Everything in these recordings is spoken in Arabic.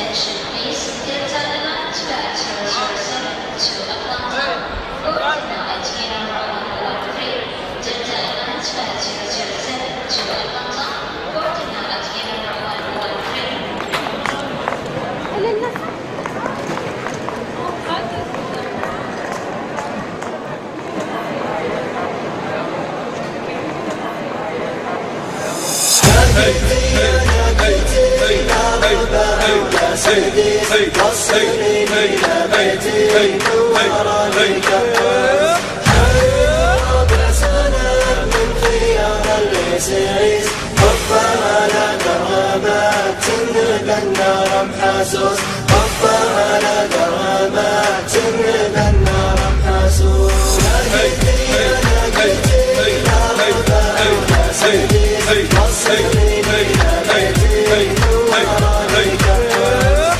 Attention please, Delta Airlines flight 007 to Atlanta, boarding now at Gate 113. Delta Airlines flight 007 to Atlanta, boarding now at Gate 113. وصلني إلى بيتي نور لي كفاف حياض سنة من خيار الإسعيس ربما لا كرامات تنب النار محاسوس ربما لا كرامات تنب النار محاسوس لقيتي لقيتي يا ربا يا سيدي وصلني إلى بيتي نور لي كفاف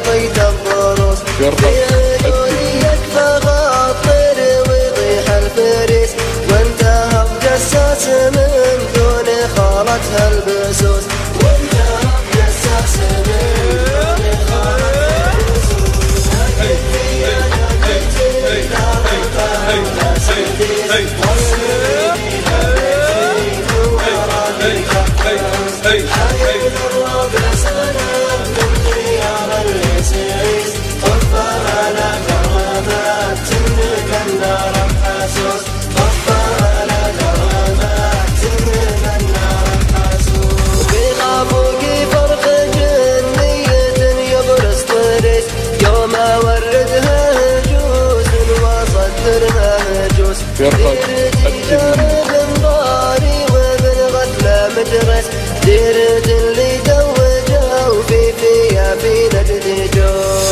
طيت الضروس يقولي يكفى خاطر ويطيح الفريس وانتهى بجساس من دون خالتها البسوس وانتهى بجساس من دون خالتها البسوس لقيتي يا لقيتي لا ربا ولا سيدي وصلني إلى بيتي نور لي كفاف حياة الربع سنة من خيار الإسعيس ربما لا كرامات تنب النار محاسوس ربما لا كرامات تنب النار محاسوس بيخافوك فرخ جنية يبرز طريس يوم أوردها هجوس وصدرها هجوس ديرتي درب انضاري وابن غفلة مدرس ديرت اللي دوجها وفي فيها في نجد جو